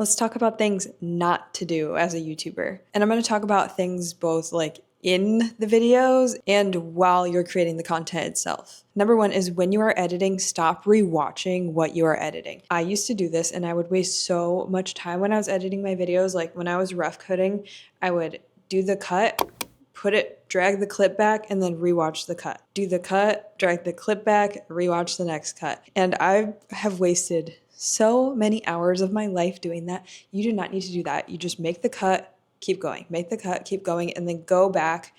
Let's talk about things not to do as a YouTuber. And I'm going to talk about things both like in the videos and while you're creating the content itself. Number one is when you are editing, stop rewatching what you are editing. I used to do this and I would waste so much time when I was editing my videos. Like when I was rough cutting, I would do the cut, drag the clip back, and then rewatch the cut. Do the cut, drag the clip back, rewatch the next cut. And I have wasted so many hours of my life doing that. You do not need to do that. You just make the cut, keep going, make the cut, keep going, and then go back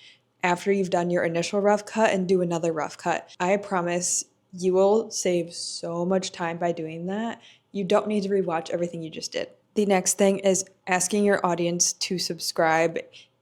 after you've done your initial rough cut and do another rough cut. I promise you will save so much time by doing that. You don't need to rewatch everything you just did. The next thing is asking your audience to subscribe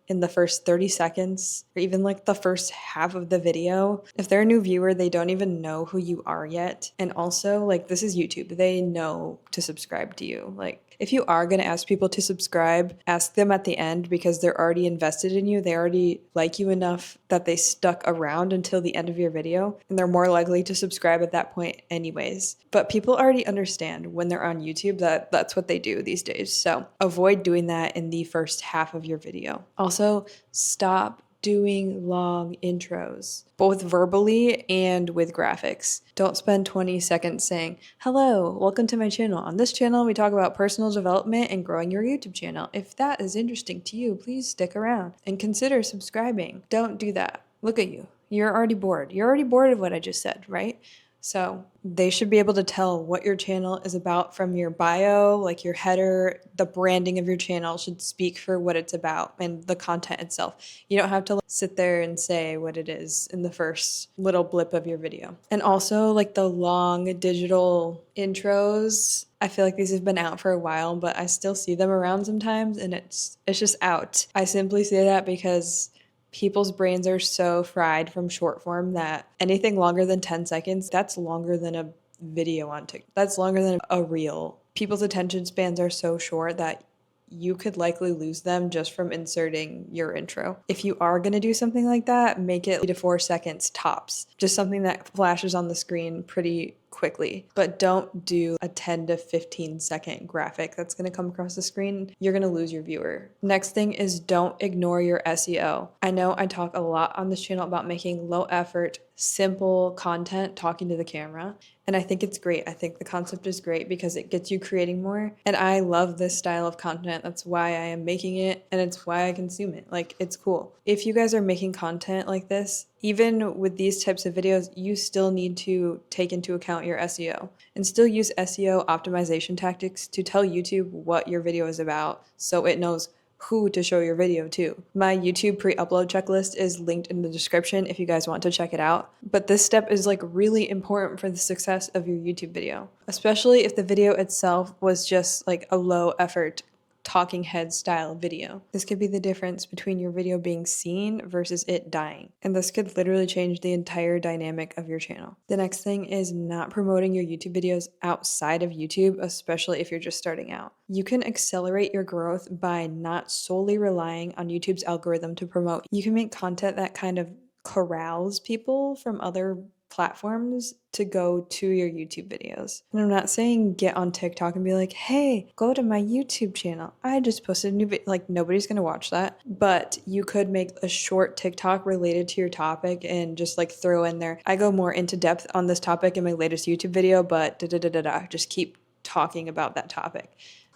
in the first 30 seconds or even like the first half of the video. If they're a new viewer, they don't even know who you are yet. And also, like, this is YouTube. They know to subscribe to you. Like, if you are going to ask people to subscribe, ask them at the end because they're already invested in you. They already like you enough that they stuck around until the end of your video, and they're more likely to subscribe at that point anyways. But people already understand when they're on YouTube that that's what they do these days. So avoid doing that in the first half of your video. Also, stop doing long intros, both verbally and with graphics. Don't spend 20 seconds saying, "Hello, welcome to my channel. On this channel, we talk about personal development and growing your YouTube channel. If that is interesting to you, please stick around and consider subscribing." Don't do that. Look at you. You're already bored. You're already bored of what I just said, right? So they should be able to tell what your channel is about from your bio, like your header. The branding of your channel should speak for what it's about and the content itself. You don't have to sit there and say what it is in the first little blip of your video. And also like the long digital intros, I feel like these have been out for a while, but I still see them around sometimes and it's just out. I simply say that because people's brains are so fried from short form that anything longer than 10 seconds, that's longer than a video on TikTok. That's longer than a reel. People's attention spans are so short that you could likely lose them just from inserting your intro. If you are going to do something like that, make it 3 to 4 seconds tops. Just something that flashes on the screen pretty quickly. But don't do a 10 to 15 second graphic that's going to come across the screen. You're going to lose your viewer. Next thing is don't ignore your SEO. I know I talk a lot on this channel about making low effort, simple content talking to the camera. And I think it's great. I think the concept is great because it gets you creating more. And I love this style of content. That's why I am making it and it's why I consume it. Like, it's cool. If you guys are making content like this, even with these types of videos, you still need to take into account your SEO and still use SEO optimization tactics to tell YouTube what your video is about so it knows who to show your video to. My YouTube pre-upload checklist is linked in the description if you guys want to check it out. But this step is like really important for the success of your YouTube video, especially if the video itself was just like a low effort talking head style video. This could be the difference between your video being seen versus it dying. And this could literally change the entire dynamic of your channel. The next thing is not promoting your YouTube videos outside of YouTube, especially if you're just starting out. You can accelerate your growth by not solely relying on YouTube's algorithm to promote. You can make content that kind of corrals people from other platforms to go to your YouTube videos. And I'm not saying get on TikTok and be like, "Hey, go to my YouTube channel. I just posted a new video." Like, nobody's gonna watch that. But you could make a short TikTok related to your topic and just like throw in there, "I go more into depth on this topic in my latest YouTube video, but da da da da da." Just keep talking about that topic.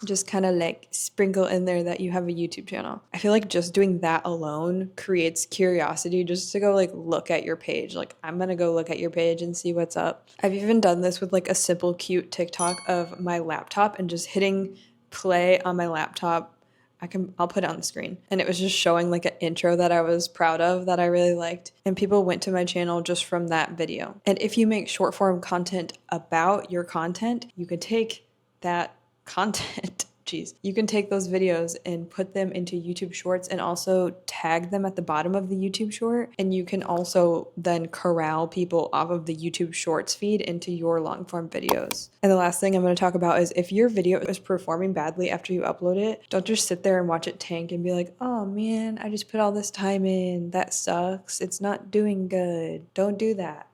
Just kind of like sprinkle in there that you have a YouTube channel. I feel like just doing that alone creates curiosity just to go like look at your page. Like, I'm gonna go look at your page and see what's up. I've even done this with like a simple cute TikTok of my laptop and just hitting play on my laptop. I'll put it on the screen. And it was just showing like an intro that I was proud of that I really liked. And people went to my channel just from that video. And if you make short form content about your content, you can take that content. You can take those videos and put them into YouTube Shorts and also tag them at the bottom of the YouTube short. And you can also then corral people off of the YouTube Shorts feed into your long form videos. And the last thing I'm going to talk about is if your video is performing badly after you upload it, don't just sit there and watch it tank and be like, "Oh man, I just put all this time in. That sucks. It's not doing good." Don't do that.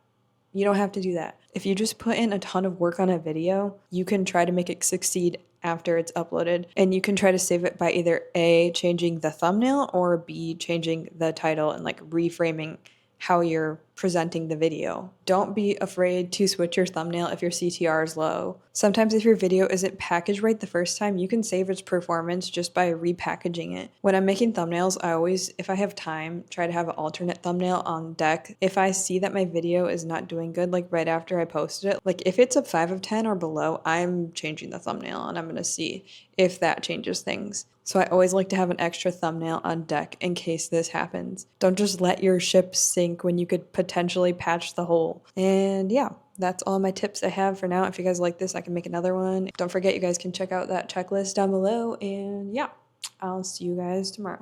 You don't have to do that. If you just put in a ton of work on a video, you can try to make it succeed after it's uploaded. And you can try to save it by either A, changing the thumbnail, or B, changing the title and like reframing how you're presenting the video. Don't be afraid to switch your thumbnail if your CTR is low. Sometimes if your video isn't packaged right the first time, you can save its performance just by repackaging it. When I'm making thumbnails, I always, if I have time, try to have an alternate thumbnail on deck. If I see that my video is not doing good, like right after I posted it, like if it's a 5 of 10 or below, I'm changing the thumbnail and I'm gonna see if that changes things. So I always like to have an extra thumbnail on deck in case this happens. Don't just let your ship sink when you could potentially patch the hole. And yeah, that's all my tips I have for now. If you guys like this, I can make another one. Don't forget, you guys can check out that checklist down below. And yeah, I'll see you guys tomorrow.